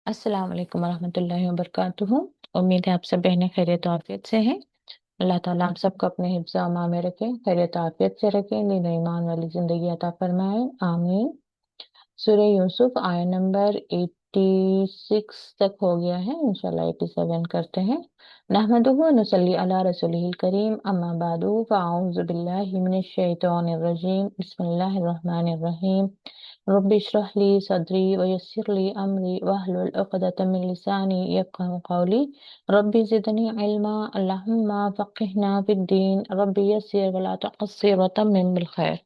अस्सलाम वालेकुम वरहमतुल्लाहि वबरकातुहू। उम्मीद है आप सब बहनें खैरियत और आफियत से हैं। अल्लाह ताला हम सबको अपने हिफ्ज़ और अमान में रखे, खैरियत और आफियत से रखे, दीन और ईमान वाली जिंदगी अता फरमाए, आमीन। सूरह यूसुफ आया नंबर 86 तक हो गया है, इंशाल्लाह 87 करते हैं। नहमदुहु व नुसल्ली अला रसूलिहिल करीम, अम्मा बादु, फ़अऊज़ु बिल्लाहि मिनश शैतानिर रजीम, बिस्मिल्लाहिर रहमानिर रहीम। रब्बि इश्रह ली सदरी व यस्सिर ली अमरी वहलुल उक़दतम मिन लिसानी यफ़क़हू क़ौली। रब्बि ज़िदनी इल्मा, अल्लाहुम्मा फ़क़्हिना फ़िद्दीन, रब्बि यस्सिर व ला तुअस्सिर व तम्मिम बिल खैर।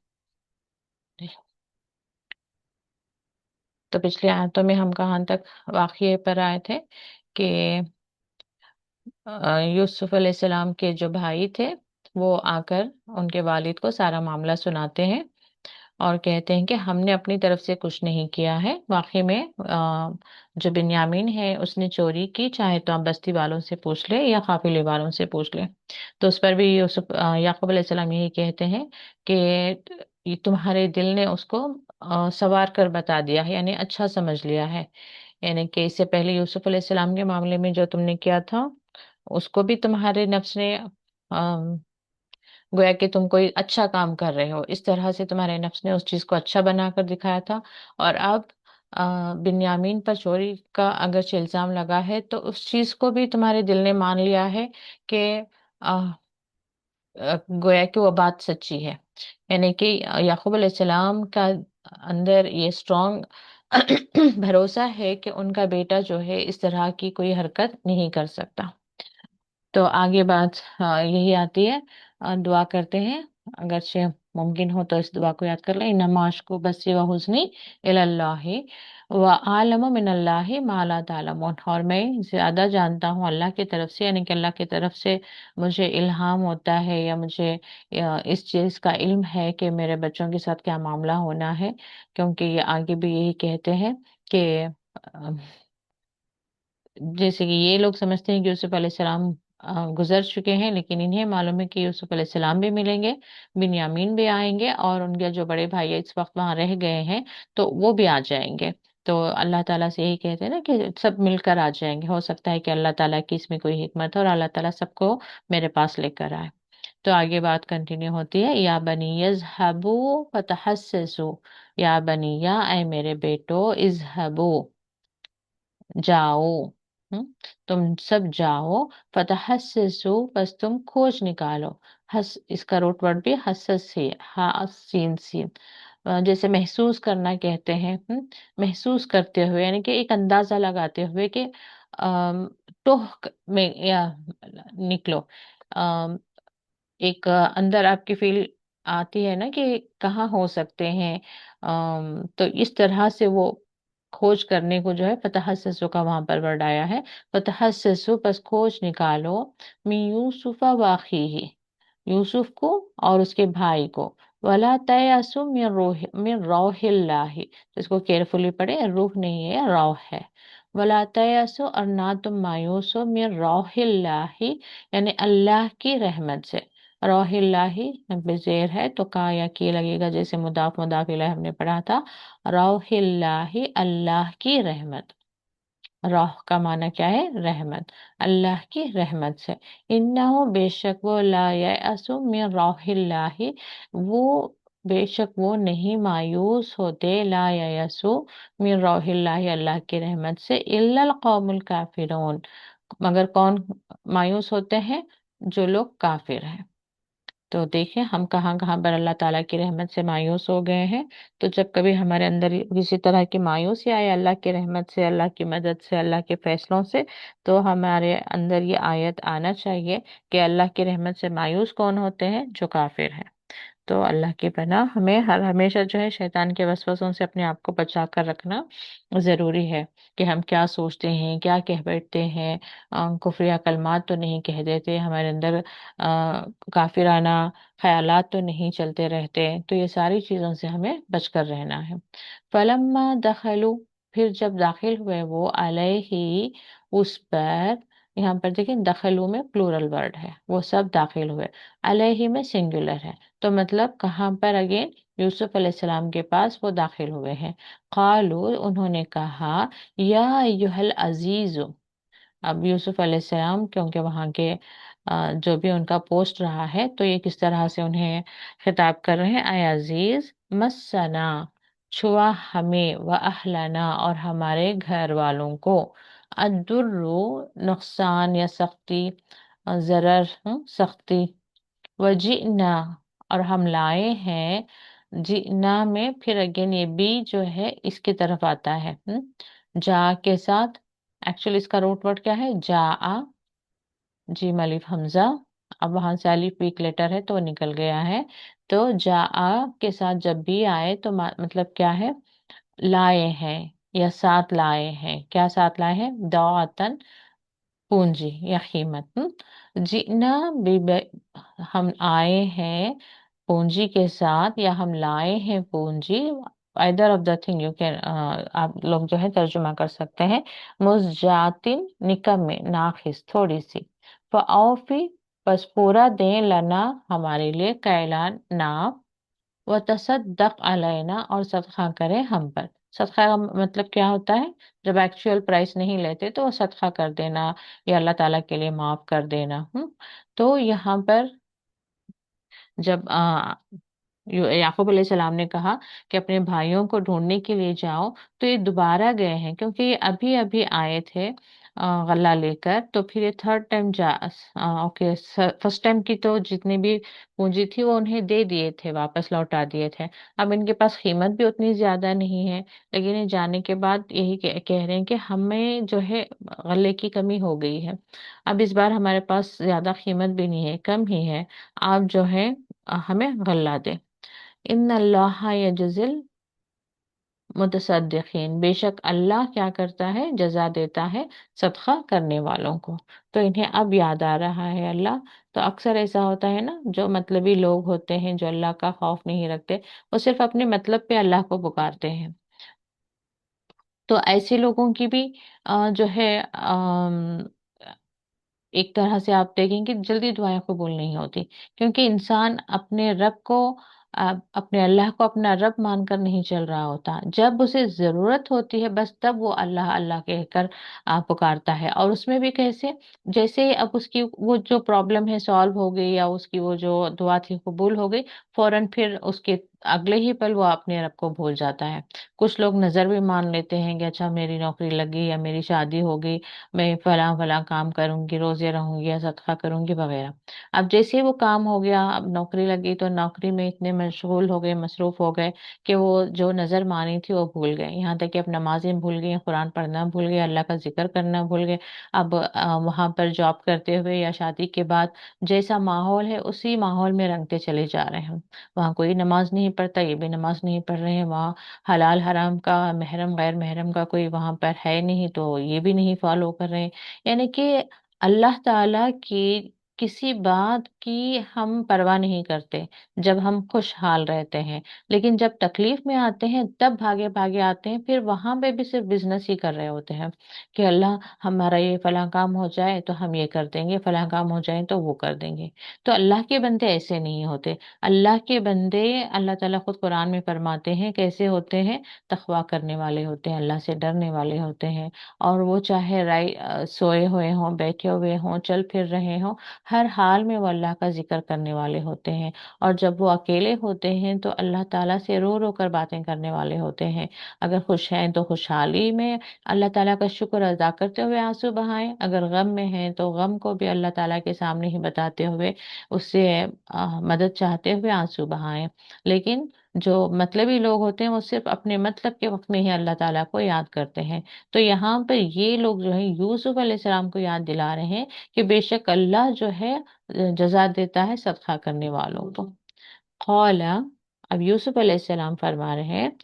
तो पिछली आयतों में हम कहाँ तक वाक़ये पर आए थे कि यूसुफ अलैहिस्सलाम के जो भाई थे वो आकर उनके वालिद को सारा मामला सुनाते हैं और कहते हैं कि हमने अपनी तरफ से कुछ नहीं किया है। वाकई में जो बिन्यामीन है उसने चोरी की, चाहे तो आप बस्ती वालों से पूछ ले या काफिले वालों से पूछ ले। तो उस पर भी यूसुफ याकूब अलैहिस्सलाम यही कहते हैं कि ये तुम्हारे दिल ने उसको सवार कर बता दिया है, यानी अच्छा समझ लिया है। यानी कि इससे पहले यूसुफ अलैहिस्सलाम के मामले में जो तुमने किया था उसको भी तुम्हारे नफ्स ने गोया कि तुम कोई अच्छा काम कर रहे हो, इस तरह से तुम्हारे नफ्स ने उस चीज को अच्छा बनाकर दिखाया था। और अब बिन्यामीन पर चोरी का अगर इल्जाम लगा है तो उस चीज को भी तुम्हारे दिल ने मान लिया है कि अ, गोया कि वो बात सच्ची है। यानी कि याकूब अलैहिस्सलाम का अंदर ये स्ट्रॉन्ग भरोसा है कि उनका बेटा जो है इस तरह की कोई हरकत नहीं कर सकता। तो आगे बात यही आती है। दुआ करते हैं, अगर से मुमकिन हो तो इस दुआ को याद कर लें। नमाज को बसी व हुस्नी इलल्लाहि व आलम मिनल्लाहि मा ला तालमून। और मैं ज्यादा जानता हूँ अल्लाह की तरफ से, यानी कि अल्लाह की तरफ से मुझे इल्हाम होता है या मुझे इस चीज का इल्म है कि मेरे बच्चों के साथ क्या मामला होना है। क्योंकि ये आगे भी यही कहते हैं कि जैसे कि ये लोग समझते हैं कि यूसुफ अलैहिस्सलाम गुजर चुके हैं, लेकिन इन्हें मालूम है कि यूसुफ अलैहिस्सलाम भी मिलेंगे, बिन्यामीन भी आएंगे और उनके जो बड़े भाई इस वक्त वहां रह गए हैं तो वो भी आ जाएंगे। तो अल्लाह ताला से यही कहते हैं ना कि सब मिलकर आ जाएंगे। हो सकता है कि अल्लाह ताला की इसमें कोई हिकमत है और अल्लाह ताला सबको मेरे पास लेकर आए। तो आगे बात कंटिन्यू होती है। या बनी यज़हबू फतहस्ससू, या बनिया ऐ मेरे बेटो, इज़हबू जाओ, तुम सब जाओ, फतहस्ससू बस तुम खोज निकालो। हस इसका रूट वर्ड भी हसस से, हा सीन सीन, जैसे महसूस करना कहते हैं। महसूस करते हुए, यानी कि एक अंदाजा लगाते हुए कि में या निकलो। एक अंदर आपकी फील आती है ना कि कहाँ हो सकते हैं। तो इस तरह से वो खोज करने को जो है फतहस्ससु का वहां पर वर्ड आया है। फतहस्ससु बस खोज निकालो, मी यूसुफा वाखीही, यूसुफ को और उसके भाई को। वला तयसु मिन रौहिल्लाहि, तो इसको केयरफुली पढ़े, रूह नहीं है रौह है। वला तयसु, और ना तुम मायूस हो, मिन रौहिल्लाहि, यानी अल्लाह की रहमत से। रौहिल्लाहि बेजेर है तो का या की लगेगा, जैसे मुदाफ मुदाफ इलैह हमने पढ़ा था। रौहिल्लाहि अल्लाह की रहमत, राह का माना क्या है, रहमत, अल्लाह की रहमत से। इन्नहु बेशक वो, ला यसु मिन रौहिल्लाहि, वो बेशक वो नहीं मायूस होते, ला यसु मिन रौहिल्लाहि अल्लाह की रहमत से, इल्लल कौमुल काफिरून, मगर कौन मायूस होते हैं, जो लोग काफिर हैं। तो देखिए हम कहाँ कहाँ पर अल्लाह ताला की रहमत से मायूस हो गए हैं। तो जब कभी हमारे अंदर किसी तरह की मायूसी आए अल्लाह की रहमत से, अल्लाह की मदद से, अल्लाह के फैसलों से, तो हमारे अंदर ये आयत आना चाहिए कि अल्लाह की रहमत से मायूस कौन होते हैं, जो काफिर हैं। तो अल्लाह की पनाह, हमें हर हमेशा जो है शैतान के वसवसों से अपने आप को बचा कर रखना ज़रूरी है कि हम क्या सोचते हैं, क्या कह बैठते हैं। कुफरिया कलमात तो नहीं कह देते, हमारे अंदर काफिराना ख्यालात तो नहीं चलते रहते। तो ये सारी चीज़ों से हमें बचकर रहना है। फलम्मा दखलू, फिर जब दाखिल हुए वो अलैहि, उस पर, यहाँ पर देखिए दखलू में प्लूरल वर्ड है, वो सब दाखिल हुए। अलैहि में सिंगुलर है, तो मतलब कहाँ पर अगेन, यूसुफ अलैहिस्सलाम के पास वो दाखिल हुए हैं। कालू, उन्होंने कहा, या अय्युहल अजीजु। अब यूसुफ अलैहिस्सलाम क्योंकि वहाँ के जो भी उनका पोस्ट रहा है, तो ये किस तरह से उन्हें खिताब कर रहे हैं, आय अजीज, मस्सना, छुआ हमें, व अहलना, और हमारे घर वालों को, अदुर्रु, नुकसान या सख्ती, जरर, सख्ती, वजीना, और हम लाए हैं, जीना में फिर अगेन ये बी जो है इसकी तरफ आता है, जा के साथ। एक्चुअली इसका रूट वर्ड क्या है, जा आ, जीम अलिफ हमजा। अब वहां से अलिफ वीक लेटर है तो वो निकल गया है। तो जा आ के साथ जब भी आए तो मतलब क्या है, लाए हैं या साथ लाए हैं। क्या साथ लाए हैं, दातन, पूंजी या कीमत। जीना हम आए हैं पूंजी के साथ, या हम लाए हैं पूंजी, either of the thing you can, आप लोग जो है तर्जुमा कर सकते हैं। मुस्जातिन, निकम में, नाखिस, थोड़ी सी। फौफी, बस पूरा दें, लना, हमारे लिए, कैलान, नाप। व तसद्दक अलैना, और सदका करें हम पर। सदका का मतलब क्या होता है, जब एक्चुअल प्राइस नहीं लेते तो वो सदका कर देना या अल्लाह ताला के लिए माफ कर देना। तो यहाँ पर जब याकूब अलैहिस्सलाम ने कहा कि अपने भाइयों को ढूंढने के लिए जाओ, तो ये दोबारा गए हैं क्योंकि ये अभी अभी आए थे गल्ला लेकर। तो फिर ये third time okay, first time की तो जितनी भी पूंजी थी वो उन्हें दे दिए थे, वापस लौटा दिए थे। अब इनके पास कीमत भी उतनी ज्यादा नहीं है, लेकिन ये जाने के बाद यही कह रहे हैं कि हमें जो है गल्ले की कमी हो गई है। अब इस बार हमारे पास ज्यादा कीमत भी नहीं है, कम ही है। आप जो है हमें गल्ला दे। इन अल्लाह यजजिल मुतसद्दिकीन, बेशक अल्लाह क्या करता है, जजा देता है सदका करने वालों को। तो इन्हें अब याद आ रहा है अल्लाह। तो अक्सर ऐसा होता है ना, जो मतलबी लोग होते हैं, जो अल्लाह का खौफ नहीं रखते, वो सिर्फ अपने मतलब पे अल्लाह को पुकारते हैं। तो ऐसे लोगों की भी जो है एक तरह से आप देखेंगे जल्दी दुआएं कबूल नहीं होती, क्योंकि इंसान अपने रब को, अपने अल्लाह को अपना रब मानकर नहीं चल रहा होता। जब उसे जरूरत होती है बस तब वो अल्लाह अल्लाह कहकर पुकारता है। और उसमें भी कैसे, जैसे ही अब उसकी वो जो प्रॉब्लम है सॉल्व हो गई, या उसकी वो जो दुआ थी कबूल हो गई, फौरन फिर उसके अगले ही पल वो अपने रब को भूल जाता है। कुछ लोग नजर भी मान लेते हैं कि अच्छा मेरी नौकरी लगी या मेरी शादी हो गई, मैं फलां फलां काम करूंगी, रोजे रहूंगी या सदका करूंगी वगैरह। अब जैसे ही वो काम हो गया, अब नौकरी लगी, तो नौकरी में इतने मशगूल हो गए, मसरूफ हो गए कि वो जो नजर मानी थी वो भूल गए। यहाँ तक कि अब नमाजें भूल गए, कुरान पढ़ना भूल गए, अल्लाह का जिक्र करना भूल गए। अब वहां पर जॉब करते हुए या शादी के बाद जैसा माहौल है उसी माहौल में रंगते चले जा रहे हैं। वहाँ कोई नमाज नहीं पढ़ता, ये भी नमाज नहीं पढ़ रहे हैं। वहाँ हलाल हराम का, महरम गैर महरम का कोई वहां पर है नहीं, तो ये भी नहीं फॉलो कर रहे हैं। यानी कि अल्लाह ताला की किसी बात की हम परवाह नहीं करते जब हम खुशहाल रहते हैं, लेकिन जब तकलीफ में आते हैं तब भागे भागे आते हैं। फिर वहां पे भी सिर्फ बिजनेस ही कर रहे होते हैं कि अल्लाह हमारा ये फलां काम हो जाए तो हम ये कर देंगे, फलां काम हो जाए तो वो कर देंगे। तो अल्लाह के बंदे ऐसे नहीं होते। अल्लाह के बंदे, अल्लाह ताला खुद कुरान में फरमाते हैं कैसे होते हैं, तकवा करने वाले होते हैं, अल्लाह से डरने वाले होते हैं। और वो चाहे सोए हुए हों, बैठे हुए हों, चल फिर रहे हों, हर हाल में वो अल्लाह का जिक्र करने वाले होते हैं। और जब वो अकेले होते हैं तो अल्लाह ताला से रो रो कर बातें करने वाले होते हैं। अगर खुश हैं तो खुशहाली में अल्लाह ताला का शुक्र अदा करते हुए आंसू बहाएं, अगर गम में हैं तो गम को भी अल्लाह ताला के सामने ही बताते हुए उससे मदद चाहते हुए आंसू बहाएं। लेकिन जो मतलबी लोग होते हैं वो सिर्फ अपने मतलब के वक्त में ही अल्लाह ताला को याद करते हैं। तो यहाँ पर ये लोग जो है यूसुफ अलैहिस्सलाम को याद दिला रहे हैं कि बेशक अल्लाह जो है जजा देता है सदका करने वालों को। कौला, अब यूसुफ अलैहिस्सलाम फरमा रहे हैं,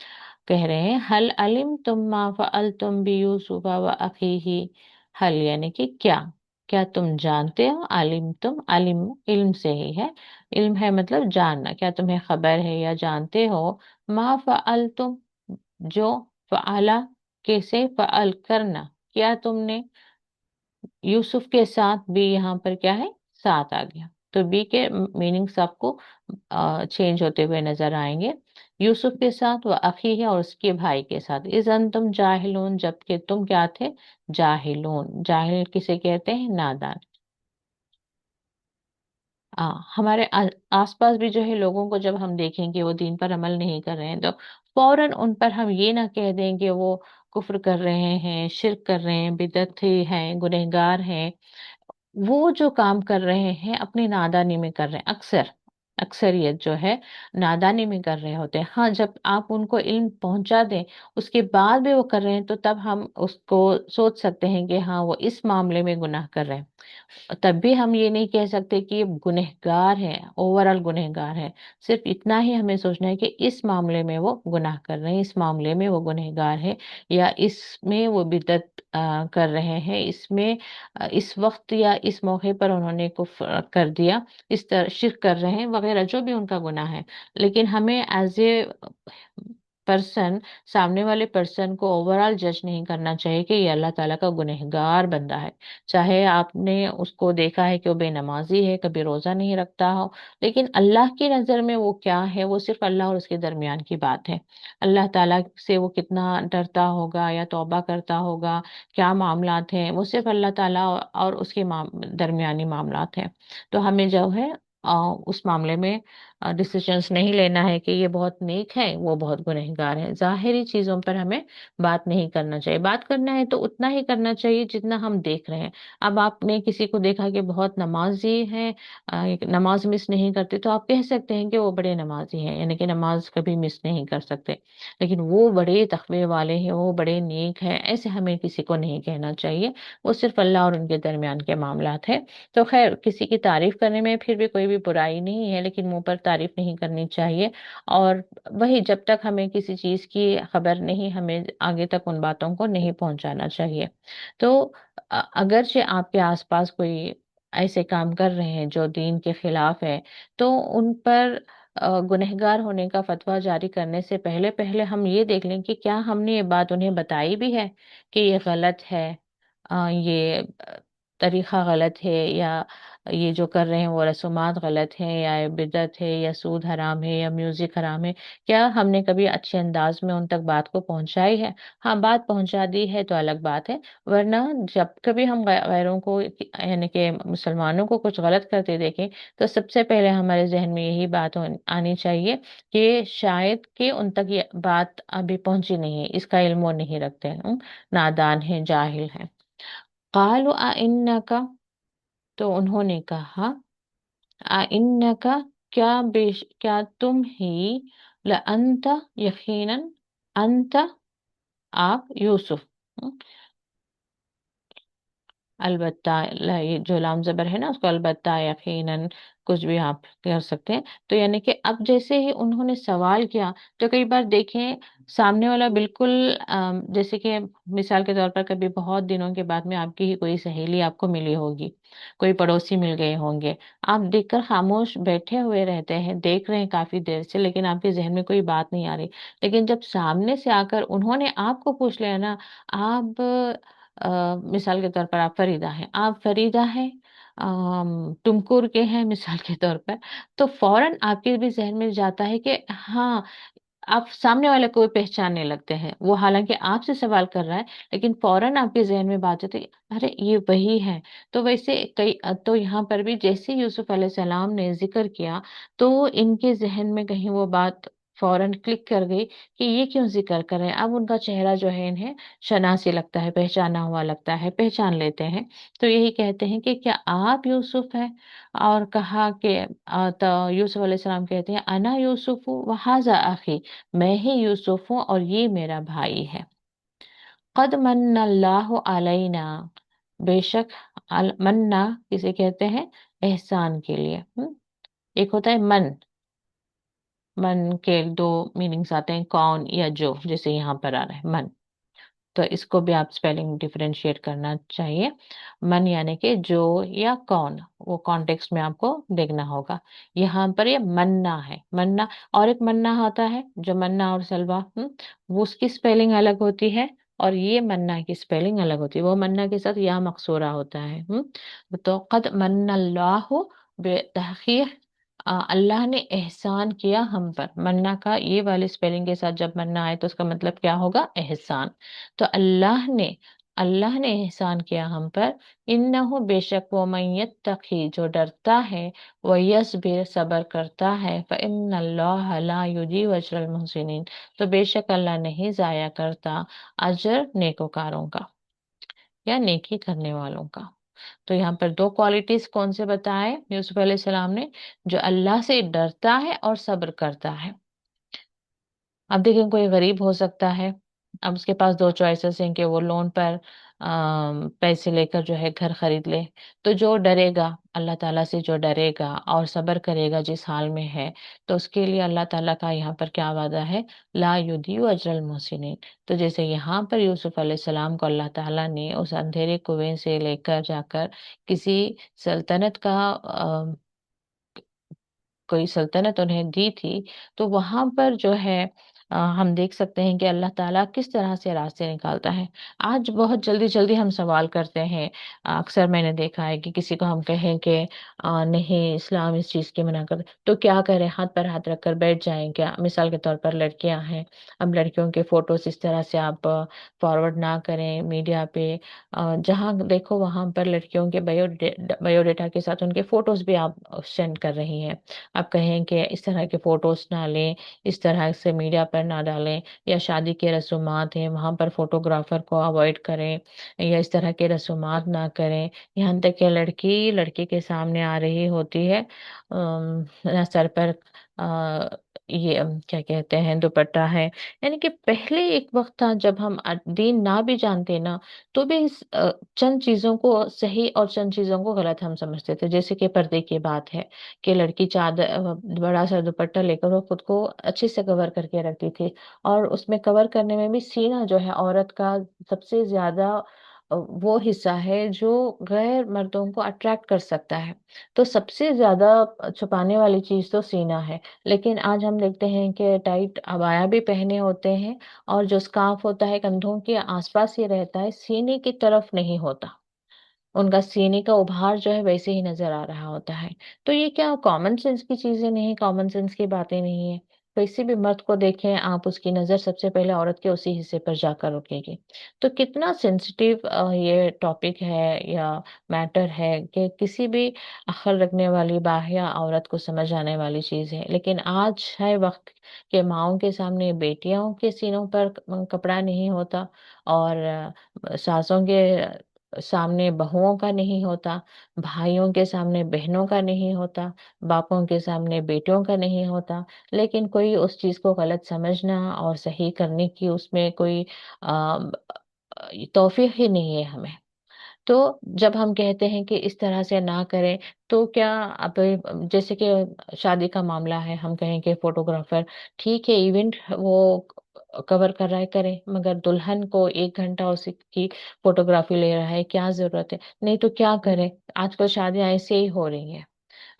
कह रहे हैं, हल अलिम तुम मा फअल तुम भी यूसुफ व अखीही। हल यानी कि क्या, क्या तुम जानते हो, आलिम तुम, आलिम इल्म से ही है, इल्म है मतलब जानना, क्या तुम्हें खबर है या जानते हो, मा फअल तुम, जो फआला, कैसे फअल करना, क्या तुमने, यूसुफ के साथ भी यहाँ पर क्या है, साथ आ गया। तो बी के मीनिंग्स आपको चेंज होते हुए नजर आएंगे। यूसुफ के साथ, व अखी है, और उसके भाई के साथ। इज तुम जाहिलून, जबकि तुम क्या थे, जाहिलून। जाहिल किसे कहते हैं, नादान। हमारे आसपास भी जो है लोगों को जब हम देखेंगे वो दीन पर अमल नहीं कर रहे हैं, तो फौरन उन पर हम ये ना कह दें कि वो कुफ्र कर रहे हैं, शिर्क कर रहे हैं, बिदअती हैं, गुनहगार हैं। वो जो काम कर रहे हैं अपनी नादानी में कर रहे हैं, अक्सरियत जो है नादानी में कर रहे होते हैं। हाँ, जब आप उनको इल्म पहुंचा दें उसके बाद भी वो कर रहे हैं, तो तब हम उसको सोच सकते हैं कि हाँ वो इस मामले में गुनाह कर रहे हैं। तब भी हम ये नहीं कह सकते कि ये गुनहगार है, ओवरऑल गुनहगार है। सिर्फ इतना ही हमें सोचना है कि इस मामले में वो गुनाह कर रहे हैं, इस मामले में वो गुनहगार है, या इसमें वो बिदअत कर रहे हैं, इसमें इस वक्त या इस मौके पर उन्होंने कर दिया, इस तरह शिर्क कर रहे हैं वगैरह, जो भी उनका गुनाह है। लेकिन हमें एज ए पर्सन, सामने वाले पर्सन को ओवरऑल जज नहीं करना चाहिए कि ये अल्लाह ताला का गुनहगार बंदा है। चाहे आपने उसको देखा है कि वो बेनमाजी है, कभी रोजा नहीं रखता हो, लेकिन अल्लाह की नज़र में वो क्या है, वो सिर्फ अल्लाह और उसके दरमियान की बात है। अल्लाह ताला से वो कितना डरता होगा या तौबा करता होगा, क्या मामलात हैं, वो सिर्फ अल्लाह ताला और उसके दरमियानी मामलात हैं। तो हमें जो है उस मामले में डिसीजंस नहीं लेना है कि ये बहुत नेक है, वो बहुत गुनहगार है। जाहिरी चीजों पर हमें बात नहीं करना चाहिए। बात करना है तो उतना ही करना चाहिए जितना हम देख रहे हैं। अब आपने किसी को देखा कि बहुत नमाजी है, नमाज मिस नहीं करते, तो आप कह सकते हैं कि वो बड़े नमाजी हैं, यानी कि नमाज कभी मिस नहीं कर सकते। लेकिन वो बड़े तकवे वाले हैं, वो बड़े नेक हैं, ऐसे हमें किसी को नहीं कहना चाहिए। वो सिर्फ अल्लाह और उनके दरमियान के मामलात है। तो खैर, किसी की तारीफ करने में फिर भी कोई भी बुराई नहीं है, लेकिन मुंह पर तारीफ नहीं करनी चाहिए। और वही, जब तक हमें किसी चीज की खबर नहीं, हमें आगे तक उन बातों को नहीं पहुंचाना चाहिए। तो अगरचे आपके आसपास कोई ऐसे काम कर रहे हैं जो दीन के खिलाफ है, तो उन पर गुनहगार होने का फतवा जारी करने से पहले पहले हम ये देख लें कि क्या हमने ये बात उन्हें बताई भी है कि ये गलत है, ये तरीका गलत है, या ये जो कर रहे हैं वो रसूमात गलत हैं, या ये बिदअत है, या सूद हराम है, या म्यूजिक हराम है। क्या हमने कभी अच्छे अंदाज में उन तक बात को पहुंचाई है? हाँ, बात पहुंचा दी है तो अलग बात है। वरना जब कभी हम गैरों को, यानी कि मुसलमानों को कुछ गलत करते देखें, तो सबसे पहले हमारे जहन में यही बात आनी चाहिए कि शायद कि उन तक ये बात अभी पहुंची नहीं है, इसका इल्म वो नहीं रखते हैं, नादान है, जाहिल है। कालू आ इन्नका, तो उन्होंने कहा, आ इन्नका, क्या तुम ही, ल अंत, यकीनन, अंत, आप, यूसुफ, अलबत्ता, ये जो लाम जबर है ना, उसको अलबत्ता, यकीनन, कुछ भी आप कर सकते हैं। तो यानी कि अब जैसे ही उन्होंने सवाल किया, तो कई बार देखें सामने वाला बिल्कुल जैसे कि मिसाल के तौर पर कभी बहुत दिनों के बाद में आपकी ही कोई सहेली आपको मिली होगी, कोई पड़ोसी मिल गए होंगे। आप देखकर खामोश बैठे हुए रहते हैं, देख रहे हैं काफी देर से, लेकिन आपके जहन में कोई बात नहीं आ रही। लेकिन जब सामने से आकर उन्होंने आपको पूछ लिया ना, आप मिसाल के तौर पर आप फरीदा हैं, टुमकुर के हैं मिसाल के तौर पर, तो फौरन आपके भी जहन में जाता है कि हाँ, आप सामने वाले को पहचानने लगते हैं। वो हालांकि आपसे सवाल कर रहा है, लेकिन फौरन आपके जहन में बात आती है, अरे ये वही है। तो वैसे तो यहाँ पर भी जैसे यूसुफ अलैहिस्सलाम ने जिक्र किया, तो इनके जहन में कहीं वो बात फौरन क्लिक कर गई कि ये क्यों जिक्र कर रहे हैं। अब उनका चेहरा जो है इन्हें शनासी लगता है, पहचाना हुआ लगता है, पहचान लेते हैं। तो यही कहते हैं कि क्या आप यूसुफ हैं? और कहा कि तो यूसुफ अलैहिस्सलाम कहते हैं, अना यूसुफ व हाजा अखी, मैं ही यूसुफ हूँ और ये मेरा भाई है। कद मन्नल्लाहु अलैना, बेशक, मन्ना किसे कहते हैं, एहसान के लिए। एक होता है मन, मन के दो मीनिंग्स आते हैं, कौन या जो, जैसे यहाँ पर आ रहा है मन। तो इसको भी आप स्पेलिंग डिफरेंशिएट करना चाहिए। मन यानी कि जो या कौन, वो कॉन्टेक्स्ट में आपको देखना होगा। यहाँ पर ये मन्ना है, मन्ना। और एक मन्ना होता है जो मन्ना और सलवा, वो उसकी स्पेलिंग अलग होती है, اور یہ منا کی اسپیلنگ الگ ہوتی ہے، وہ منا کے ساتھ یا مقصورہ ہوتا ہے۔ تو قد من اللہ بے تحقیق اللہ نے احسان کیا ہم پر، منا کا یہ والی اسپیلنگ کے ساتھ جب منا آئے تو اس کا مطلب کیا ہوگا؟ احسان۔ تو اللہ نے احسان کیا ہم پر، انہو بے شک وہ من یتقی جو ڈرتا ہے، وہ یصبر صبر کرتا ہے، فإن اللہ لا یضیع اجر المحسنین تو بے شک اللہ نہیں ضائع کرتا اجر نیکوکاروں کا یا نیکی کرنے والوں کا۔ تو یہاں پر دو کوالٹیز کون سے بتائے یوسف علیہ السلام نے؟ جو اللہ سے ڈرتا ہے اور صبر کرتا ہے۔ اب دیکھیں کوئی غریب ہو سکتا ہے، اب اس کے پاس دو چوائسز ہیں کہ وہ لون پر پیسے لے کر جو ہے گھر خرید لے۔ تو جو ڈرے گا اللہ تعالیٰ سے، جو ڈرے گا اور صبر کرے گا جس حال میں ہے، تو اس کے لیے اللہ تعالیٰ کا یہاں پر کیا وعدہ ہے؟ لا یضیع اجر المحسنین۔ تو جیسے یہاں پر یوسف علیہ السلام کو اللہ تعالیٰ نے اس اندھیرے کنویں سے لے کر جا کر کسی سلطنت کا کوئی سلطنت انہیں دی تھی، تو وہاں پر جو ہے ہم دیکھ سکتے ہیں کہ اللہ تعالیٰ کس طرح سے راستے نکالتا ہے۔ آج بہت جلدی جلدی ہم سوال کرتے ہیں، اکثر میں نے دیکھا ہے کہ کسی کو ہم کہیں کہ نہیں اسلام اس چیز کی منع کر، تو کیا کریں؟ ہاتھ پر ہاتھ رکھ کر بیٹھ جائیں کیا؟ مثال کے طور پر لڑکیاں ہیں، اب لڑکیوں کے فوٹوز اس طرح سے آپ فارورڈ نہ کریں میڈیا پہ، جہاں دیکھو وہاں پر لڑکیوں کے بایو ڈیٹا کے ساتھ ان کے فوٹوز بھی آپ سینڈ کر رہی ہیں۔ آپ کہیں کہ اس طرح کے فوٹوز نہ لیں، اس طرح سے میڈیا پر نہ ڈالیں، یا شادی کے رسومات ہیں وہاں پر فوٹوگرافر کو اوائڈ کریں، یا اس طرح کے رسومات نہ کریں، یہاں تک کہ لڑکی کے سامنے آ رہی ہوتی ہے سر پر یہ کیا کہتے ہیں دوپٹہ ہے۔ یعنی کہ پہلے ایک وقت تھا جب ہم دین نہ بھی جانتے نا، تو بھی چند چیزوں کو صحیح اور چند چیزوں کو غلط ہم سمجھتے تھے، جیسے کہ پردے کی بات ہے کہ لڑکی چادر بڑا سا دوپٹہ لے کر وہ خود کو اچھے سے کور کر کے رکھتی تھی، اور اس میں کور کرنے میں بھی سینہ جو ہے عورت کا سب سے زیادہ وہ حصہ ہے جو غیر مردوں کو اٹریکٹ کر سکتا ہے، تو سب سے زیادہ چھپانے والی چیز تو سینہ ہے۔ لیکن آج ہم دیکھتے ہیں کہ ٹائٹ عبایا بھی پہنے ہوتے ہیں، اور جو اسکارف ہوتا ہے کندھوں کے آس پاس ہی رہتا ہے، سینے کی طرف نہیں ہوتا، ان کا سینے کا ابھار جو ہے ویسے ہی نظر آ رہا ہوتا ہے۔ تو یہ کیا کامن سینس کی چیزیں نہیں، کامن سینس کی باتیں نہیں ہیں؟ کسی بھی مرد کو دیکھیں آپ، اس کی نظر سب سے پہلے عورت کے اسی حصے پر جا کر رکے گی۔ تو کتنا سینسٹیو یہ ٹاپک ہے یا میٹر ہے کہ کسی بھی عقل رکھنے والی باحیہ عورت کو سمجھ آنے والی چیز ہے، لیکن آج ہے وقت کہ ماؤں کے سامنے بیٹیوں کے سینوں پر کپڑا نہیں ہوتا، اور ساسوں کے سامنے بہوؤں کا نہیں ہوتا، بھائیوں کے سامنے بہنوں کا نہیں ہوتا، باپوں کے سامنے بیٹوں کا نہیں ہوتا، لیکن کوئی اس چیز کو غلط سمجھنا اور صحیح کرنے کی اس میں کوئی توفیق ہی نہیں ہے ہمیں۔ تو جب ہم کہتے ہیں کہ اس طرح سے نہ کریں، تو کیا اب جیسے کہ شادی کا معاملہ ہے، ہم کہیں کہ فوٹوگرافر ٹھیک ہے ایونٹ وہ کور کر رہا ہے کرے، مگر دلہن کو 1 گھنٹہ اس کی فوٹوگرافی لے رہا ہے، کیا ضرورت ہے؟ نہیں تو کیا کرے؟ آج کل شادیاں ایسے ہی ہو رہی ہیں۔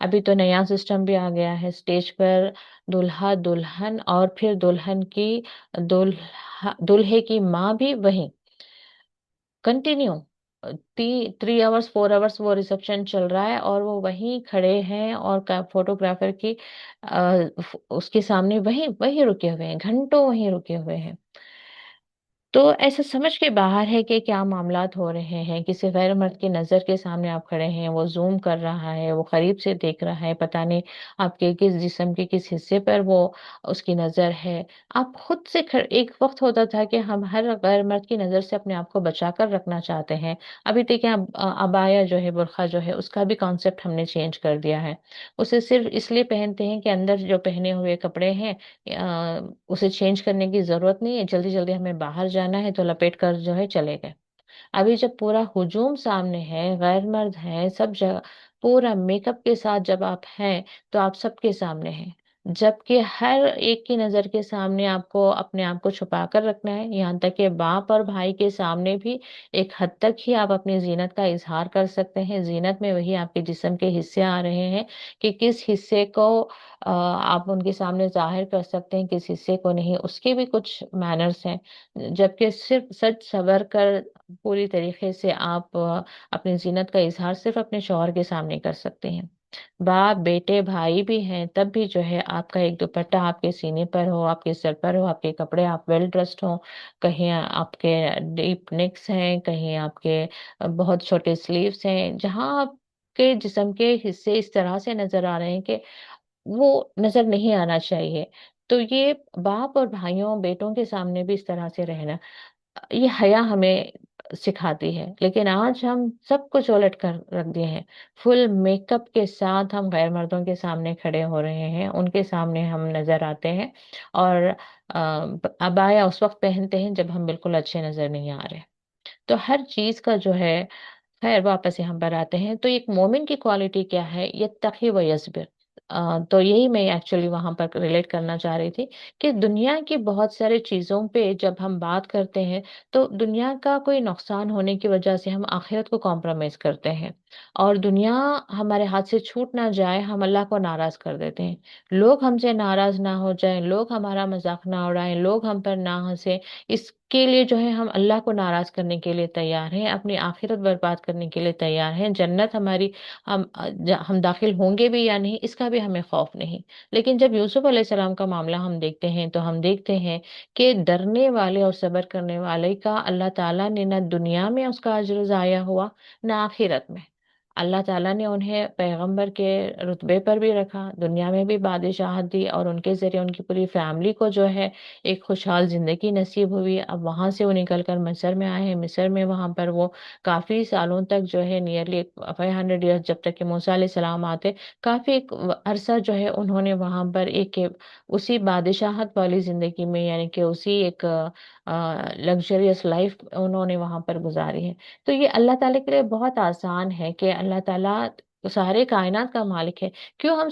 ابھی تو نیا سسٹم بھی آ گیا ہے، اسٹیج پر دلہا دلہن اور پھر دلہن کی دلہے کی ماں بھی وہیں کنٹینیو 3 آورس 4 آورس وہ ریسپشن چل رہا ہے، اور وہ وہیں کھڑے ہیں، اور فوٹوگرافر کی اس کے سامنے وہیں رکے ہوئے ہیں، گھنٹوں وہیں رکے ہوئے ہیں۔ تو ایسا سمجھ کے باہر ہے کہ کیا معاملات ہو رہے ہیں، کسی غیر مرد کی نظر کے سامنے آپ کھڑے ہیں، وہ زوم کر رہا ہے، وہ قریب سے دیکھ رہا ہے، پتہ نہیں آپ کے کس جسم کے کس حصے پر وہ اس کی نظر ہے۔ آپ خود سے ایک وقت ہوتا تھا کہ ہم ہر غیر مرد کی نظر سے اپنے آپ کو بچا کر رکھنا چاہتے ہیں، ابھی دیکھیں عبایا جو ہے، برقع جو ہے، اس کا بھی کانسیپٹ ہم نے چینج کر دیا ہے، اسے صرف اس لیے پہنتے ہیں کہ اندر جو پہنے ہوئے کپڑے ہیں اسے چینج کرنے کی ضرورت نہیں ہے، جلدی جلدی ہمیں باہر جانا ہے تو لپیٹ کر جو ہے چلے گئے۔ ابھی جب پورا ہجوم سامنے ہے، غیر مرد ہیں سب جگہ، پورا میک اپ کے ساتھ جب آپ ہیں تو آپ سب کے سامنے ہیں، जबकि हर एक की नज़र के सामने आपको अपने आप को छुपा कर रखना है, यहाँ तक कि बाप और भाई के सामने भी एक हद तक ही आप अपनी जीनत का इजहार कर सकते हैं। जीनत में वही आपके जिस्म के हिस्से आ रहे हैं कि किस हिस्से को आप उनके सामने जाहिर कर सकते हैं, किस हिस्से को नहीं, उसके भी कुछ मैनर्स हैं। जबकि सिर्फ सच सवर कर पूरी तरीके से आप अपनी जीनत का इजहार सिर्फ अपने शौहर के सामने कर सकते हैं। बाप बेटे भाई भी हैं तब भी जो है आपका एक दुपट्टा आपके सीने पर हो, आपके सर पर हो, आपके कपड़े आप वेल ड्रेस्ड हो, कहीं आपके डीप नेक्स हैं, कहीं आपके बहुत छोटे स्लीव्स हैं, जहां आपके जिस्म के हिस्से इस तरह से नजर आ रहे हैं कि वो नजर नहीं आना चाहिए। तो ये बाप और भाइयों बेटों के सामने भी इस तरह से रहना, ये हया हमें सिखाती है। लेकिन आज हम सब कुछ उलट कर रख दिए हैं। फुल मेकअप के साथ हम गैर मर्दों के सामने खड़े हो रहे हैं, उनके सामने हम नजर आते हैं। और अबाया उस वक्त पहनते हैं जब हम बिल्कुल अच्छे नजर नहीं आ रहे। तो हर चीज का जो है, खैर वापस यहाँ पर आते हैं। तो एक मोमिन की क्वालिटी क्या है, ये तकी व यस्बिर। तो यही मैं एक्चुअली वहां पर रिलेट करना चाह रही थी कि दुनिया की बहुत सारी चीजों पे जब हम बात करते हैं, तो दुनिया का कोई नुकसान होने की वजह से हम आखिरत को कॉम्प्रोमाइज करते हैं। और दुनिया हमारे हाथ से छूट ना जाए, हम अल्लाह को नाराज कर देते हैं। लोग हमसे नाराज ना हो जाएं, लोग हमारा मजाक ना उड़ाएं, लोग हम पर ना हंसे, इसके लिए जो है हम अल्लाह को नाराज करने के लिए तैयार हैं, अपनी आखिरत बर्बाद करने के लिए तैयार हैं। जन्नत हमारी, हम दाखिल होंगे भी या नहीं इसका भी हमें खौफ नहीं। लेकिन जब यूसुफ अलैहिस्सलाम का मामला हम देखते हैं तो हम देखते हैं कि डरने वाले और सब्र करने वाले का अल्लाह ताला ने न दुनिया में उसका अज्र ज़ाया हुआ, न आखिरत में। अल्लाह ताला ने उन्हें पैगंबर के रुतबे पर भी रखा, दुनिया में भी बादशाहत दी, और उनके जरिए उनकी पूरी फैमिली को जो है एक खुशहाल जिंदगी नसीब हुई। अब वहां से वो निकल कर मिस्र में आए हैं। मिस्र में वहां पर वो काफी सालों तक जो है, नियरली 500 ईयर्स, जब तक कि मूसा अलैहिस्सलाम आते, काफी एक अरसा जो है उन्होंने वहां पर उसी बादशाहत वाली जिंदगी में, यानी कि उसी एक लग्जरियस लाइफ उन्होंने वहां पर गुजारी है। तो ये अल्लाह ताला के लिए बहुत आसान है कि अल्लाह ताला सारे कायनात का मालिक है। क्यों हम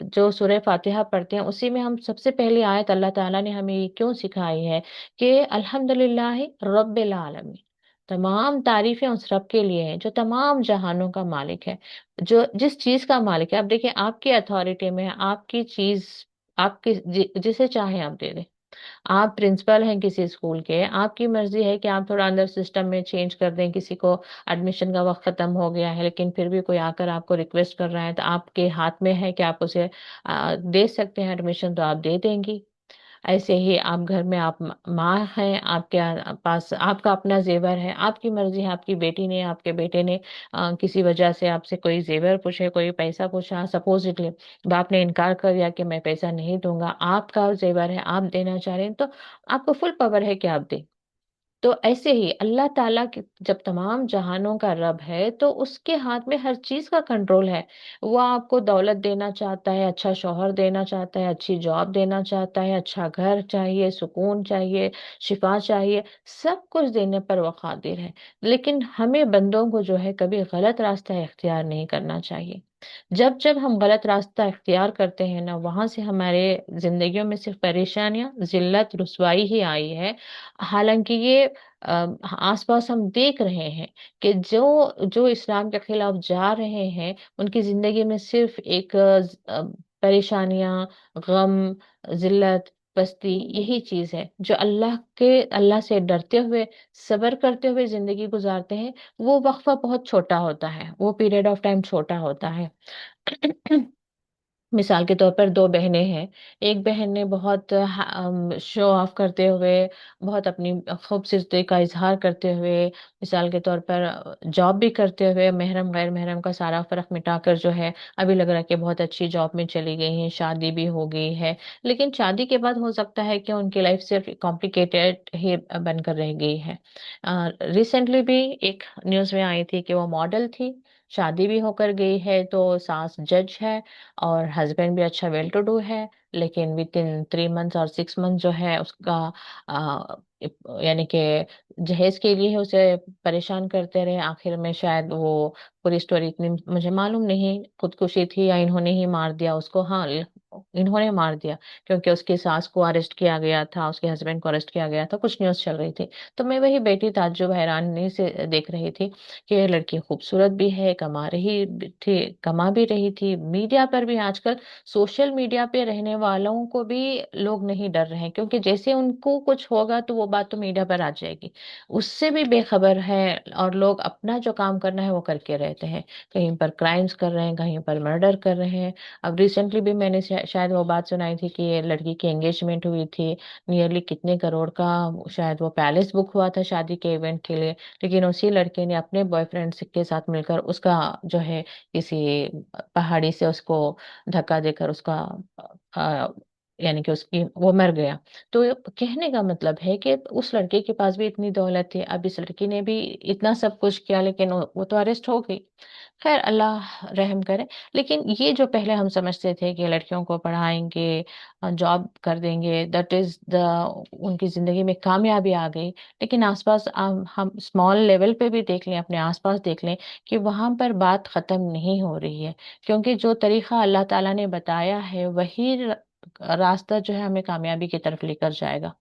जो सूरह फातिहा पढ़ते हैं उसी में हम सबसे पहली आयत अल्लाह ताला ने हमें ये क्यों सिखाई है कि अल्हम्दुलिल्लाह रब्बिल आलमीन, तमाम तारीफें उस रब के लिए हैं जो तमाम जहानों का मालिक है, जो जिस चीज का मालिक है। अब देखिए, आपकी अथॉरिटी में है, आपकी चीज, आपकी जिसे चाहे आप दे दें। आप प्रिंसिपल हैं किसी स्कूल के, आपकी मर्जी है कि आप थोड़ा अंदर सिस्टम में चेंज कर दें। किसी को एडमिशन का वक्त खत्म हो गया है लेकिन फिर भी कोई आकर आपको रिक्वेस्ट कर रहा है, तो आपके हाथ में है कि आप उसे दे सकते हैं एडमिशन, तो आप दे देंगी। ऐसे ही आप घर में, आप माँ हैं, आपके पास आपका अपना जेवर है, आपकी मर्जी है, आपकी बेटी ने, आपके बेटे ने किसी वजह से आपसे कोई जेवर पूछे, कोई पैसा पूछा, सपोजिटली बाप ने इनकार कर दिया कि मैं पैसा नहीं दूंगा, आपका जेवर है, आप देना चाह रहे हैं, तो आपको फुल पावर है कि आप दें। तो ऐसे ही अल्लाह ताला जब तमाम जहानों का रब है तो उसके हाथ में हर चीज का कंट्रोल है। वो आपको दौलत देना चाहता है, अच्छा शौहर देना चाहता है, अच्छी जॉब देना चाहता है, अच्छा घर चाहिए, सुकून चाहिए, शिफा चाहिए, सब कुछ देने पर वो कादिर है। लेकिन हमें बंदों को जो है कभी गलत रास्ता इख्तियार नहीं करना चाहिए। जब जब हम गलत रास्ता इख्तियार करते हैं ना, वहां से हमारे जिंदगियों में सिर्फ परेशानियां, जिल्लत, रुसवाई ही आई है। हालांकि ये आसपास हम देख रहे हैं कि जो जो इस्लाम के खिलाफ जा रहे हैं उनकी जिंदगी में सिर्फ एक परेशानियां, गम, जिल्लत, पस्ती, यही चीज है। जो अल्लाह से डरते हुए, सब्र करते हुए जिंदगी गुजारते हैं, वो वक्फा बहुत छोटा होता है, वो पीरियड ऑफ टाइम छोटा होता है। मिसाल के तौर पर दो बहनें हैं। एक बहन ने बहुत शो ऑफ करते हुए, बहुत अपनी खूबसूरती का इजहार करते हुए, मिसाल के तौर पर जॉब भी करते हुए, महरम गैर महरम का सारा फर्क मिटाकर जो है अभी लग रहा है कि बहुत अच्छी जॉब में चली गई हैं, शादी भी हो गई है। लेकिन शादी के बाद हो सकता है कि उनकी लाइफ सिर्फ कॉम्प्लिकेटेड ही बनकर रह गई है। रिसेंटली भी एक न्यूज़ में आई थी कि वो मॉडल थी, शादी भी होकर गई है, तो सास जज है और हस्बैंड भी अच्छा वेल टू डू है। लेकिन विद इन 3 मंथ्स और 6 मंथ जो है उसका आ, यानी कि जहेज के लिए उसे परेशान करते रहे। आखिर में शायद वो, पूरी स्टोरी इतनी मुझे मालूम नहीं, खुदकुशी थी या इन्होंने ही मार दिया उसको, हाँ, इन्होंने मार दिया, क्योंकि उसकी सास को अरेस्ट किया गया था, उसके हस्बैंड को अरेस्ट किया गया था, कुछ न्यूज़ चल रही थी। तो मैं वही बेटी ताज्जुब हैरानी से देख रही थी कि ये लड़की खूबसूरत भी है, कमा भी रही थी। मीडिया पर भी आजकल, सोशल मीडिया पे रहने वालों को भी लोग नहीं डर रहे हैं, क्योंकि जैसे उनको कुछ होगा तो वो बात तो मीडिया पर आ जाएगी, उससे भी बेखबर है। और लोग अपना जो काम करना है वो करके रहते हैं, कहीं पर क्राइम्स कर रहे हैं, कहीं पर मर्डर कर रहे हैं। अब रिसेंटली भी मैंने शायद वो बात सुनाई थी कि ये लड़की की एंगेजमेंट हुई थी, नियरली कितने करोड़ का शायद वो पैलेस बुक हुआ था शादी के इवेंट के लिए, लेकिन उसी लड़के ने अपने बॉयफ्रेंड के साथ मिलकर उसका जो है किसी पहाड़ी से उसको धक्का देकर उसका अ, यानी कि उसकी वो मर गया। तो ये कहने का मतलब है कि उस लड़के के पास भी इतनी दौलत थी, अब इस लड़की ने भी इतना सब कुछ किया, लेकिन वो तो अरेस्ट हो गई। खैर, अल्लाह रहम करे। लेकिन ये जो पहले हम समझते थे कि लड़कियों को पढ़ाएंगे, जॉब कर देंगे, दैट इज द उनकी जिंदगी में कामयाबी आ गई। लेकिन आसपास हम स्मॉल लेवल पे भी देख लें, अपने आसपास देख लें कि वहां पर बात खत्म नहीं हो रही है, क्योंकि जो तरीका अल्लाह ताला ने बताया है वही रास्ता जो है हमें कामयाबी की तरफ लेकर जाएगा।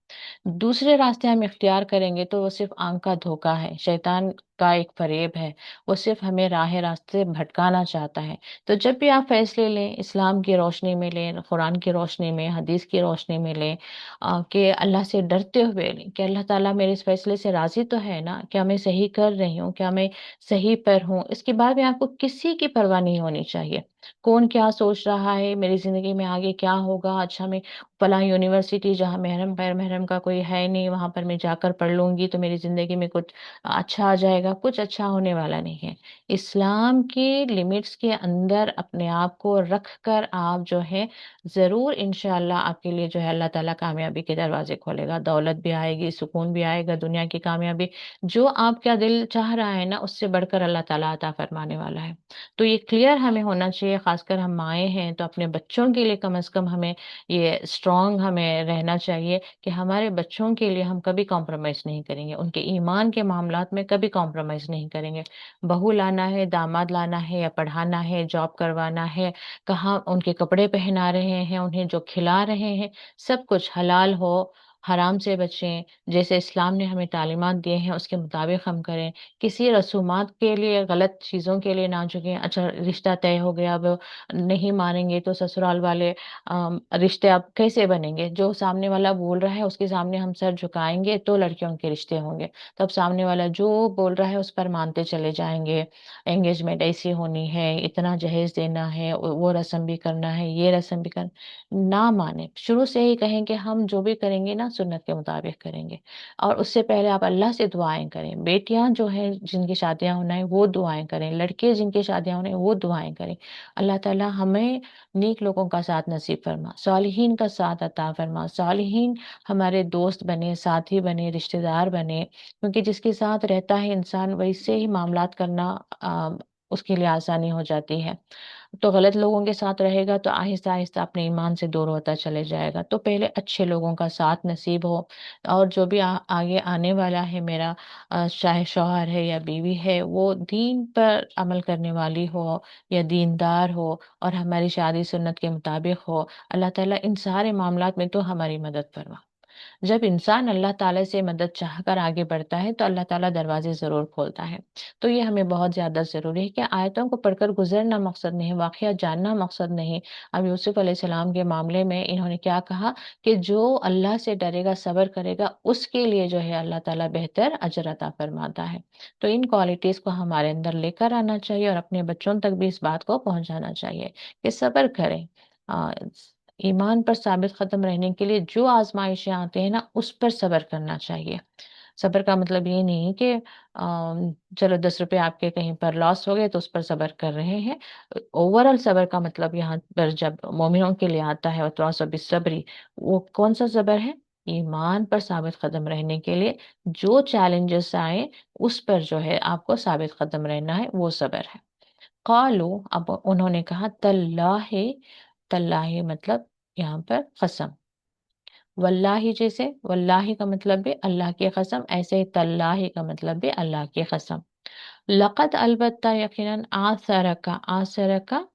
दूसरे रास्ते हम इख्तियार करेंगे तो वो सिर्फ आंख का धोखा है, शैतान का एक फरेब है। वो सिर्फ हमें राह रास्ते भटकाना चाहता है। तो जब भी आप फैसले लें, इस्लाम की रोशनी में लें, कुरान की रोशनी में, हदीस की रोशनी में लें, कि अल्लाह से डरते हुए लें कि अल्लाह ताला मेरे इस फैसले से राजी तो है ना, क्या मैं सही कर रही हूँ, क्या मैं सही पर हूँ। इसके बाद में आपको किसी की परवाह नहीं होनी चाहिए, कौन क्या सोच रहा है, मेरी जिंदगी में आगे क्या होगा। अच्छा, मैं फलां यूनिवर्सिटी जहाँ महरम गैर महरम का कोई है नहीं, वहां पर मैं जाकर पढ़ लूंगी तो मेरी जिंदगी में कुछ अच्छा आ जाएगा, कुछ अच्छा होने वाला नहीं है। इस्लाम की लिमिट्स के अंदर अपने आप को रख कर आप जो है, जरूर इंशाल्लाह आपके लिए जो है अल्लाह ताला कामयाबी के दरवाजे खोलेगा, दौलत भी आएगी, सुकून भी आएगा, दुनिया की कामयाबी जो आपका दिल चाह रहा है ना, उससे बढ़कर अल्लाह ताला अता फरमाने वाला है। तो ये क्लियर हमें होना चाहिए, खासकर हम माएँ हैं तो अपने बच्चों के लिए कम से कम हमें ये स्ट्रांग हमें रहना चाहिए कि हमारे बच्चों के लिए हम कभी कॉम्प्रोमाइज नहीं करेंगे, उनके ईमान के मामलात में कभी कॉम्प्रोमाइज नहीं करेंगे। बहू लाना है, दामाद लाना है, या पढ़ाना है, जॉब करवाना है, कहाँ उनके कपड़े पहना रहे हैं, उन्हें जो खिला रहे हैं, सब कुछ हलाल हो, हराम से बचें। जैसे इस्लाम ने हमें तालीमात दिए हैं उसके मुताबिक हम करें, किसी रसूमात के लिए, गलत चीज़ों के लिए ना झुकें। अच्छा, रिश्ता तय हो गया, अब नहीं मानेंगे तो ससुराल वाले रिश्ते अब कैसे बनेंगे। जो सामने वाला बोल रहा है उसके सामने हम सर झुकाएंगे तो लड़कियों के रिश्ते होंगे, तब सामने वाला जो बोल रहा है उस पर मानते चले जाएंगे। एंगेजमेंट ऐसी होनी है, इतना जहेज देना है, वो रस्म भी करना है, ये रस्म भी करना, ना माने, शुरू से ही कहें कि हम जो भी करेंगे ना सुन्नत के मुताबिक करेंगे। और उससे पहले आप अल्लाह से दुआएं करें, बेटियां जो हैं जिनकी शादियां होना है वो दुआएं करें, लड़के जिनकी शादियां होना है वो दुआएं करें। अल्लाह ताला हमें नेक लोगों का साथ नसीब फरमा, सालिहीन का साथ अता फरमा, सालिहीन हमारे दोस्त बने, साथी बने, रिश्तेदार बने, क्योंकि जिसके साथ रहता है इंसान वैसे ही मामलात करना उसके लिए आसानी हो जाती है। तो गलत लोगों के साथ रहेगा तो आहिस्ता आहिस्ता अपने ईमान से दूर होता चले जाएगा। तो पहले अच्छे लोगों का साथ नसीब हो, और जो भी आगे आने वाला है मेरा, चाहे शौहर है या बीवी है, वो दीन पर अमल करने वाली हो या दीनदार हो, और हमारी शादी सुन्नत के मुताबिक हो। अल्लाह ताला इन सारे मामलात में तो हमारी मदद फरमा। जब इंसान अल्लाह ताला से मदद चाहकर आगे बढ़ता है तो अल्लाह ताला दरवाजे जरूर खोलता है। तो ये हमें बहुत ज्यादा जरूरी है कि आयतों को पढ़कर गुजरना मकसद नहीं, वाकया जानना मकसद नहीं। अब यूसुफ अलैहिस्सलाम के मामले में इन्होंने क्या कहा कि जो अल्लाह से डरेगा, सब्र करेगा, उसके लिए जो है अल्लाह ताला बेहतर अजर अता फरमाता है। तो इन क्वालिटीज को हमारे अंदर लेकर आना चाहिए और अपने बच्चों तक भी इस बात को पहुंचाना चाहिए कि सब्र करें। आ, ईमान पर साबित कदम रहने के लिए जो आजमाइशें आती हैं ना, उस पर सब्र करना चाहिए। सब्र का मतलब ये नहीं कि चलो 10 रुपए आपके कहीं पर लॉस हो गए तो उस पर सब्र कर रहे हैं। ओवरऑल सब्र का मतलब यहाँ पर जब मोमिनों के लिए आता है वतवासौ बिस्सब्री, वो कौन सा सब्र है? ईमान पर साबित कदम रहने के लिए जो चैलेंजेस आए उस पर जो है आपको साबित कदम रहना है, वो सब्र है। कालू, अब उन्होंने कहा तल्लाहि, तल्लाहि मतलब यहाँ पर कसम। वल्लाही, जैसे वल्लाही का मतलब भी अल्लाह की कसम, ऐसे ही तल्लाही का मतलब भी अल्लाह की कसम। लक़द, अलबत्ता, यकीनन, आसर का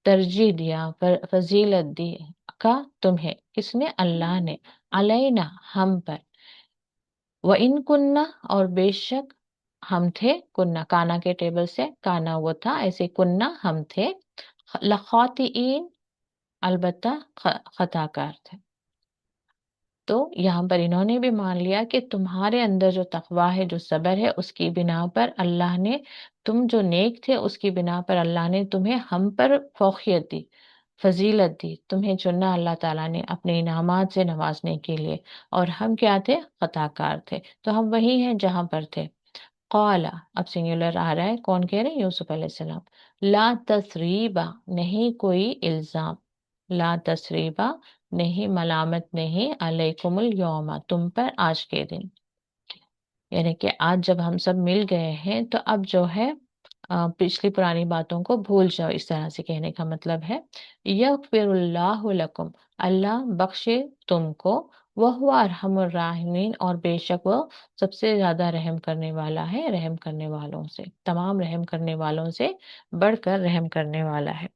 तरजीह दिया, फजीलत दी, رکھا تمہیں، کس نے؟ اللہ نے، علینا ہم پر، وَإِن كُنَّا اور بے شک ہم تھے، کنہ کانا کے ٹیبل سے، کانا وہ تھا، ایسے کنہ ہم تھے، لخاطئین البتہ خطا کار تھے۔ تو یہاں پر انہوں نے بھی مان لیا کہ تمہارے اندر جو تقویٰ ہے، جو صبر ہے، اس کی بنا پر اللہ نے، تم جو نیک تھے اس کی بنا پر اللہ نے تمہیں ہم پر فوقیت دی، فضیلت دی، تمہیں چنا اللہ تعالیٰ نے اپنے انعامات سے نوازنے کے لیے، اور ہم کیا تھے؟ خطا کار تھے۔ تو ہم وہی ہیں جہاں پر تھے۔ قال، اب سنگولر آ رہا ہے، کون کہہ رہے ہیں؟ یوسف علیہ السلام۔ لا تثریبا، نہیں کوئی الزام، لا تثریبا نہیں، ملامت نہیں، علیکم الیوم تم پر آج کے دن، یعنی کہ آج جب ہم سب مل گئے ہیں تو اب جو ہے پچھلی پرانی باتوں کو بھول جاؤ، اس طرح سے کہنے کا مطلب ہے یغفر اللہ لکم، اللہ بخشے تم کو، وہو ارحم الراحمین اور بے شک وہ سب سے زیادہ رحم کرنے والا ہے، رحم کرنے والوں سے، تمام رحم کرنے والوں سے بڑھ کر رحم کرنے والا ہے۔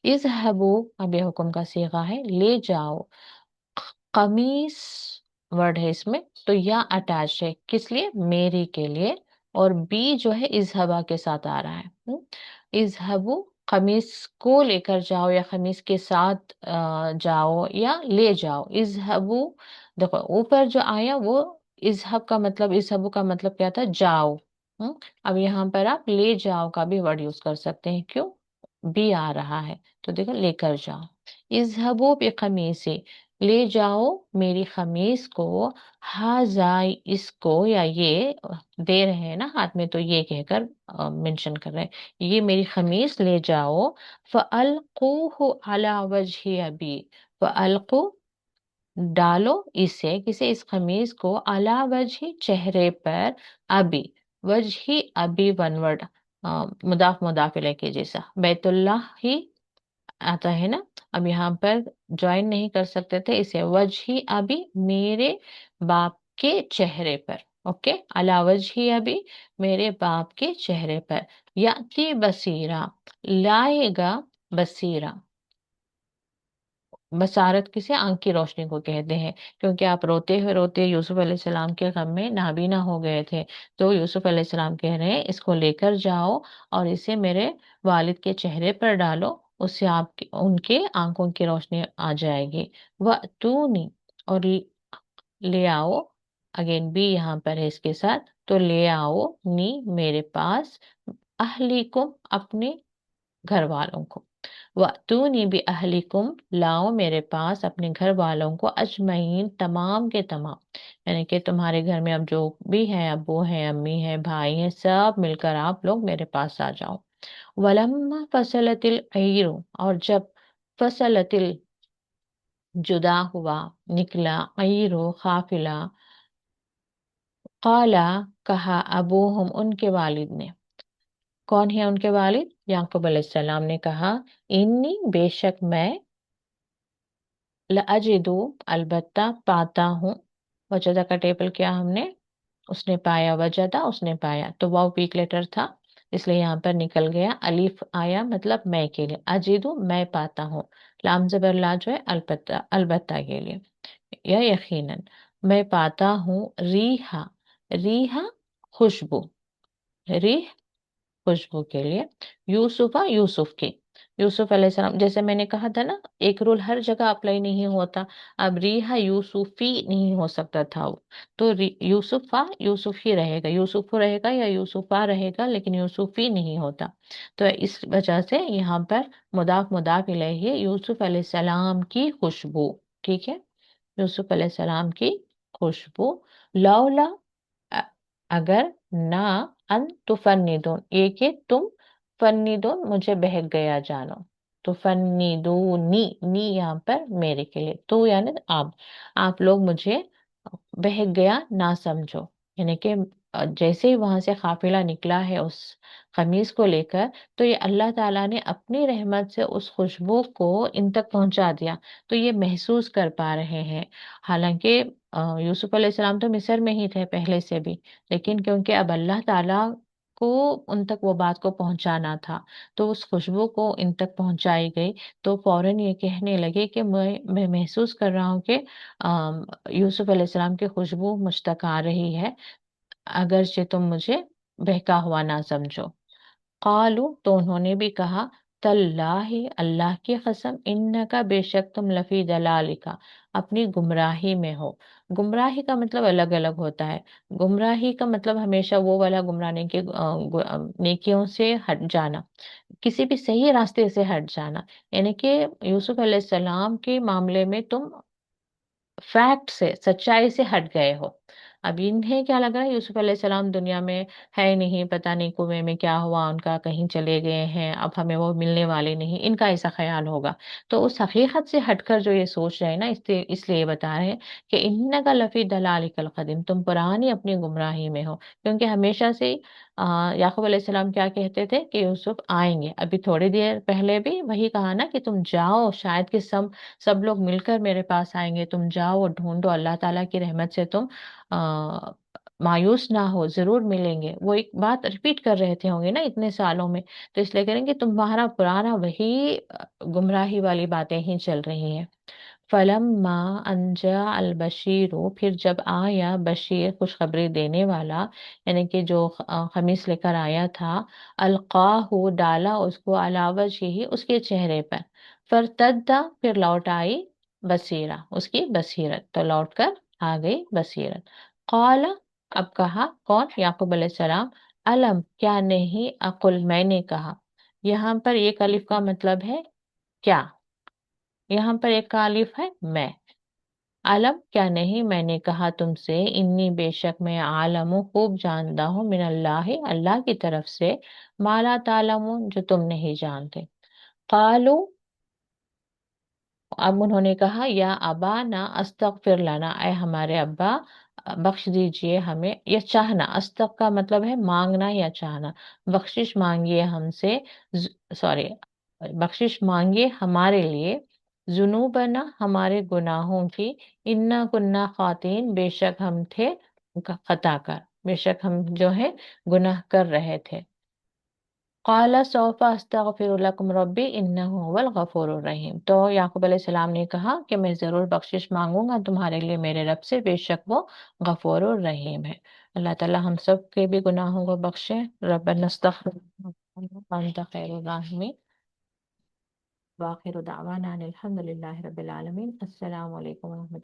اذهبوا، اب یہ حکم کا صیغہ ہے، لے جاؤ، قمیص ورڈ ہے اس میں، تو یا اٹیچ ہے، کس لیے؟ میری کے لیے، اور بی جو ہے اذهبا کے ساتھ آ رہا ہے۔ اذهبوا، قمیص کو لے کر جاؤ، یا قمیص کے ساتھ جاؤ، یا لے جاؤ۔ اذهبوا، دیکھو اوپر جو آیا وہ اذهب کا مطلب، اذهبوا کا مطلب کیا تھا؟ جاؤ۔ اب یہاں پر آپ لے جاؤ کا بھی ورڈ یوز کر سکتے ہیں، کیوں؟ بھی آ رہا ہے تو دیکھو لے کر جاؤ۔ اذهبوا بقمیصی، لے جاؤ میری قمیص کو، ہاذا اس کو، یا یہ دے رہے ہیں نا ہاتھ میں تو یہ کہہ کر منشن کر رہے ہیں، یہ میری قمیص لے جاؤ، فَأَلْقُوهُ عَلَى وَجْهِ أَبِي، فَأَلْقُوا ڈالو اسے، کسے؟ اس قمیص کو، عَلَى وَجْهِ چہرے پر، ابی، وجہ ابی ون ورڈ، مضاف مضاف الیہ کے جیسا، بیت اللہ ہی آتا ہے نا، اب یہاں پر جوائن نہیں کر سکتے تھے اسے، وجہ ابھی میرے باپ کے چہرے پر، اوکے، علی وجہ ابھی میرے باپ کے چہرے پر، یاتی بصیرہ لائے گا، بصیرہ بصارت کسے؟ آنکھ کی روشنی کو کہتے ہیں، کیونکہ آپ روتے ہوئے روتے یوسف علیہ السلام کے غم میں نابینا ہو گئے تھے، تو یوسف علیہ السلام کہہ رہے ہیں اس کو لے کر جاؤ اور اسے میرے والد کے چہرے پر ڈالو، اس سے آپ ان کے آنکھوں کی روشنی آ جائے گی۔ وَأْتُونِی اور لے آؤ، اگین بھی یہاں پر ہے اس کے ساتھ، تو لے آؤ نی میرے پاس، اہلیکم اپنے گھر والوں کو، وَأْتُونِی بِأَہْلِکُمْ لاؤ میرے پاس اپنے گھر والوں کو، اجمعین تمام کے تمام، یعنی کہ تمہارے گھر میں اب جو بھی ہیں، ابو ہیں، امی ہیں، بھائی ہیں، سب مل کر آپ لوگ میرے پاس آ جاؤ۔ وَلَمَّا فَصَلَتِ الْعِیرُ اور جب فصلت جدا ہوا، نکلا، عیرو قافلہ، قالا کہا، ابوہم ان کے والد نے، کون ہے ان کے والد؟ یعقوب علیہ السلام نے کہا، انی بے شک میں، لَأَجِدُ البتہ پاتا ہوں، وجدہ کا ٹیبل کیا ہم نے؟ اس نے پایا، وجدہ اس نے پایا، تو واو ویک لیٹر تھا اس لیے یہاں پر نکل گیا، الف آیا مطلب میں کے لیے، اجدو میں پاتا ہوں، لام زبر لا جو ہے البتہ، البتہ کے لیے، یا یقیناً میں پاتا ہوں، ریحا، ریحا خوشبو، ریح خوشبو کے لیے، یوسفہ یوسف کی، یوسف علیہ السلام، جیسے میں نے کہا تھا نا ایک رول ہر جگہ اپلائی نہیں ہوتا، اب ریحا یوسفی نہیں ہو سکتا تھا وہ، تو یوسفہ یوسف ہی رہے گا، یوسف رہے گا یا یوسفہ رہے گا، لیکن یوسفی نہیں ہوتا، تو اس وجہ سے یہاں پر مضاف مضاف الیہ یوسف علیہ السلام کی خوشبو، ٹھیک ہے، یوسف علیہ السلام کی خوشبو، لولا اگر نہ، ان تفندون یہ کہ تم، فندون مجھے بہک گیا جانو، تو فندونی، نی یہاں پر میرے کے لیے، تو یعنی آپ لوگ مجھے بہک گیا نہ سمجھو، یعنی کہ جیسے ہی وہاں سے قافلہ نکلا ہے اس قمیص کو لے کر، تو یہ اللہ تعالیٰ نے اپنی رحمت سے اس خوشبو کو ان تک پہنچا دیا، تو یہ محسوس کر پا رہے ہیں، حالانکہ یوسف علیہ السلام تو مصر میں ہی تھے پہلے سے بھی، لیکن کیونکہ اب اللہ تعالیٰ کو ان تک وہ بات کو پہنچانا تھا، تو اس خوشبو کو ان تک پہنچائی گئی، تو فوراً یہ کہنے لگے کہ میں محسوس کر رہا ہوں کہ یوسف علیہ السلام کی خوشبو مجھ تک آ رہی ہے، اگرچہ تم مجھے بہکا ہوا نہ سمجھو۔ قالو، تو انہوں نے بھی کہا، تاللہ، اللہ کی قسم، انکا، بے شک تم، لفی دلالکا، اپنی گمراہی میں ہو۔ گمراہی کا مطلب الگ الگ ہوتا ہے۔ گمراہی کا مطلب ہمیشہ وہ والا گمراہ نہیں کہ نیکیوں سے ہٹ جانا، کسی بھی صحیح راستے سے ہٹ جانا، یعنی کہ یوسف علیہ السلام کے معاملے میں تم فیکٹ سے، سچائی سے ہٹ گئے ہو۔ اب انہیں کیا لگ رہا ہے، یوسف علیہ السلام دنیا میں ہے نہیں، پتہ نہیں کنویں میں کیا ہوا ان کا، کہیں چلے گئے ہیں، اب ہمیں وہ ملنے والے نہیں، ان کا ایسا خیال ہوگا۔ تو اس حقیقت سے ہٹ کر جو یہ سوچ رہے ہیں نا، اس لیے یہ بتا رہے ہیں کہ انک لفی دلالک القدیم، تم پرانی اپنی گمراہی میں ہو، کیونکہ ہمیشہ سے یعقوب علیہ السلام کیا کہتے تھے کہ یوسف آئیں گے، ابھی تھوڑی دیر پہلے بھی وہی کہا نا کہ تم جاؤ، شاید کہ سب لوگ مل کر میرے پاس آئیں گے، تم جاؤ اور ڈھونڈو، اللہ تعالیٰ کی رحمت سے تم مایوس نہ ہو، ضرور ملیں گے۔ وہ ایک بات ریپیٹ کر رہے تھے ہوں گے نا اتنے سالوں میں، تو اس لیے کریں گے تمہارا پرانا وہی گمراہی والی باتیں ہی چل رہی ہیں۔ فلما انجا البشیر، پھر جب آیا بشیر، خوشخبری دینے والا، یعنی کہ جو خمیس لے کر آیا تھا، القاہ، ڈالا اس کو، علی وجہہ، اس کے چہرے پر، فرتدا، پھر لوٹ آئی، بصیرہ، اس کی بصیرت، تو لوٹ کر آ گئی بصیرت۔ قال، اب کہا کون، یعقوب علیہ السلام، علم، کیا نہیں، اقل، میں نے کہا، یہاں پر ایک الف کا مطلب ہے کیا، یہاں پر ایک کا الف ہے میں، عالم، کیا نہیں میں نے کہا تم سے، انی، بے شک میں، عالم، خوب جانتا ہوں، من اللہ، اللہ کی طرف سے، ما لا تعلمون، جو تم نہیں جانتے۔ قالو، اب انہوں نے کہا، یا ابا نا استغفر لنا، اے ہمارے ابا، بخش دیجئے ہمیں، یا چاہنا، استغ کا مطلب ہے مانگنا یا چاہنا، بخشش مانگیے ہم سے، سوری، بخشش مانگیے ہمارے لیے، ذنوبنا، ہمارے گناہوں کی، انا کننا خاطئین، بے شک ہم تھے خطا کار، بے شک ہم جو ہے گناہ کر رہے تھے۔ قال سوف استغفر لکم ربی انہ هو الغفور الرحیم، تو یعقوب علیہ السلام نے کہا کہ میں ضرور بخشش مانگوں گا تمہارے لیے میرے رب سے، بے شک وہ غفور الرحیم ہے۔ اللہ تعالیٰ ہم سب کے بھی گناہوں کو بخشے۔ ربنا استغفر انت خیر الراحمین، وآخر دعوانا ان الحمد للہ رب العالمین۔ السلام علیکم و رحمۃ